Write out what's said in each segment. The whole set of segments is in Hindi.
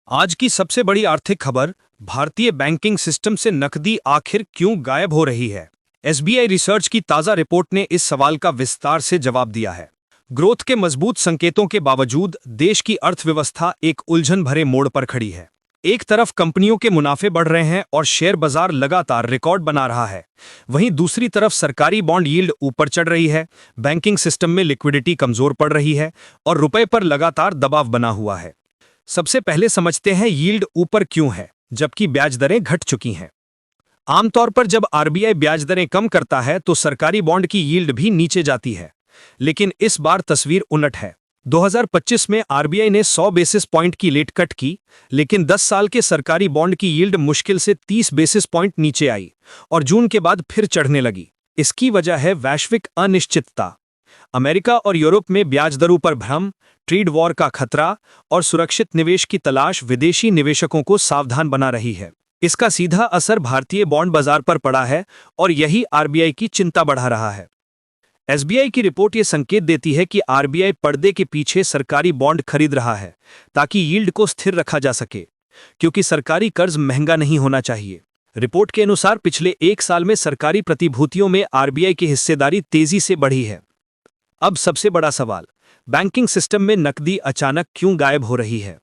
आज की सबसे बड़ी आर्थिक खबर, भारतीय बैंकिंग सिस्टम से नकदी आखिर क्यों गायब हो रही है। एसबीआई रिसर्च की ताजा रिपोर्ट ने इस सवाल का विस्तार से जवाब दिया है। ग्रोथ के मजबूत संकेतों के बावजूद देश की अर्थव्यवस्था एक उलझन भरे मोड़ पर खड़ी है। एक तरफ कंपनियों के मुनाफे बढ़ रहे हैं और शेयर बाजार लगातार रिकॉर्ड बना रहा है, वहीं दूसरी तरफ सरकारी बॉन्ड यील्ड ऊपर चढ़ रही है, बैंकिंग सिस्टम में लिक्विडिटी कमजोर पड़ रही है और रुपए पर लगातार दबाव बना हुआ है। सबसे पहले समझते हैं यील्ड ऊपर क्यों है जबकि ब्याज दरें घट चुकी हैं। आमतौर पर जब आरबीआई ब्याज दरें कम करता है तो सरकारी बॉन्ड की यील्ड भी नीचे जाती है, लेकिन इस बार तस्वीर उलट है। 2025 में आरबीआई ने 100 बेसिस पॉइंट की रेट कट की, लेकिन 10 साल के सरकारी बॉन्ड की यील्ड मुश्किल से 30 बेसिस पॉइंट नीचे आई और जून के बाद फिर चढ़ने लगी। इसकी वजह है वैश्विक अनिश्चितता। अमेरिका और यूरोप में ब्याज दरों पर भ्रम, ट्रेड वॉर का खतरा और सुरक्षित निवेश की तलाश विदेशी निवेशकों को सावधान बना रही है। इसका सीधा असर भारतीय बॉन्ड बाजार पर पड़ा है और यही आरबीआई की चिंता बढ़ा रहा है। एसबीआई की रिपोर्ट ये संकेत देती है कि आरबीआई पर्दे के पीछे सरकारी बॉन्ड खरीद रहा है ताकि यील्ड को स्थिर रखा जा सके, क्योंकि सरकारी कर्ज महंगा नहीं होना चाहिए। रिपोर्ट के अनुसार पिछले एक साल में सरकारी प्रतिभूतियों में आरबीआई की हिस्सेदारी तेजी से बढ़ी है। अब सबसे बड़ा सवाल, बैंकिंग सिस्टम में नकदी अचानक क्यों गायब हो रही है।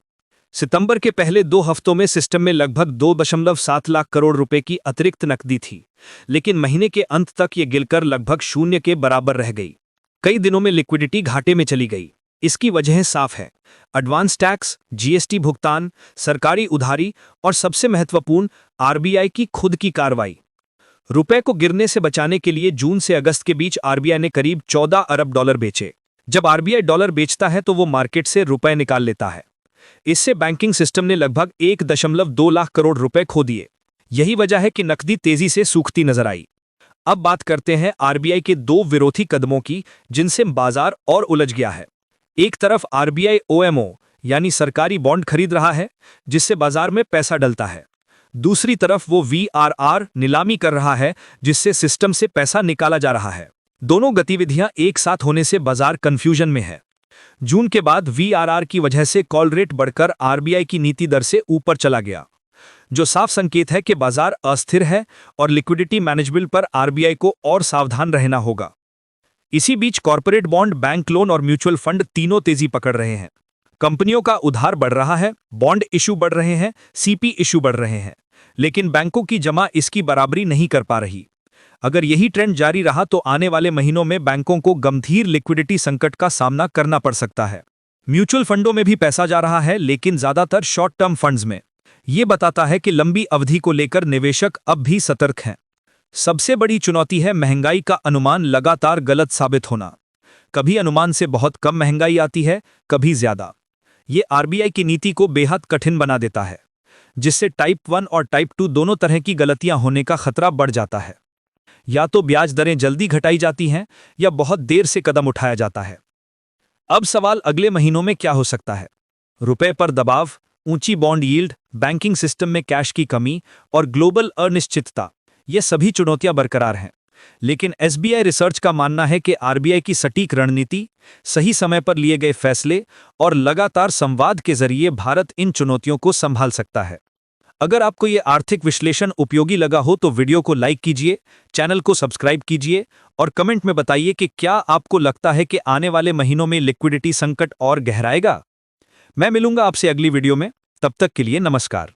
सितंबर के पहले 2 हफ्तों में सिस्टम में लगभग 2.7 लाख करोड़ रुपए की अतिरिक्त नकदी थी, लेकिन महीने के अंत तक ये गिरकर लगभग शून्य के बराबर रह गई। कई दिनों में लिक्विडिटी घाटे में चली गई। इसकी वजह साफ है, एडवांस टैक्स, जीएसटी भुगतान, सरकारी उधारी और सबसे महत्वपूर्ण आरबीआई की खुद की कार्रवाई। रुपए को गिरने से बचाने के लिए जून से अगस्त के बीच आरबीआई ने करीब 14 अरब डॉलर बेचे। जब आरबीआई डॉलर बेचता है तो वो मार्केट से रुपए निकाल लेता है। इससे बैंकिंग सिस्टम ने लगभग 1.2 लाख करोड़ रुपए खो दिए। यही वजह है कि नकदी तेजी से सूखती नजर आई। अब बात करते हैं आरबीआई के 2 विरोधी कदमों की, जिनसे बाजार और उलझ गया है। एक तरफ आरबीआई ओएमओ यानी सरकारी बॉन्ड खरीद रहा है, जिससे बाजार में पैसा डलता है। दूसरी तरफ वो वीआरआर नीलामी कर रहा है, जिससे सिस्टम से पैसा निकाला जा रहा है। दोनों गतिविधियां एक साथ होने से बाजार कंफ्यूजन में है। जून के बाद वीआरआर की वजह से कॉल रेट बढ़कर आरबीआई की नीति दर से ऊपर चला गया, जो साफ संकेत है कि बाजार अस्थिर है और लिक्विडिटी मैनेजमेंट पर आरबीआई को और सावधान रहना होगा। इसी बीच कॉर्पोरेट बॉन्ड, बैंक लोन और म्यूचुअल फंड तीनों तेजी पकड़ रहे हैं। कंपनियों का उधार बढ़ रहा है, बॉन्ड इशू बढ़ रहे हैं, सीपी इशू बढ़ रहे हैं, लेकिन बैंकों की जमा इसकी बराबरी नहीं कर पा रही। अगर यही ट्रेंड जारी रहा तो आने वाले महीनों में बैंकों को गंभीर लिक्विडिटी संकट का सामना करना पड़ सकता है। म्यूचुअल फंडों में भी पैसा जा रहा है, लेकिन ज्यादातर शॉर्ट टर्म फंड्स में। ये बताता है कि लंबी अवधि को लेकर निवेशक अब भी सतर्क हैं। सबसे बड़ी चुनौती है महंगाई का अनुमान लगातार गलत साबित होना। कभी अनुमान से बहुत कम महंगाई आती है, कभी ज्यादा। ये आरबीआई की नीति को बेहद कठिन बना देता है, जिससे टाइप 1 और टाइप 2 दोनों तरह की गलतियां होने का खतरा बढ़ जाता है। या तो ब्याज दरें जल्दी घटाई जाती हैं या बहुत देर से कदम उठाया जाता है। अब सवाल अगले महीनों में क्या हो सकता है। रुपए पर दबाव, ऊंची बॉन्ड यील्ड, बैंकिंग सिस्टम में कैश की कमी और ग्लोबल अनिश्चितता, ये सभी चुनौतियां बरकरार हैं। लेकिन एसबीआई रिसर्च का मानना है कि आरबीआई की सटीक रणनीति, सही समय पर लिए गए फैसले और लगातार संवाद के जरिए भारत इन चुनौतियों को संभाल सकता है। अगर आपको ये आर्थिक विश्लेषण उपयोगी लगा हो तो वीडियो को लाइक कीजिए, चैनल को सब्सक्राइब कीजिए और कमेंट में बताइए कि क्या आपको लगता है कि आने वाले महीनों में लिक्विडिटी संकट और गहराएगा। मैं मिलूंगा आपसे अगली वीडियो में, तब तक के लिए नमस्कार।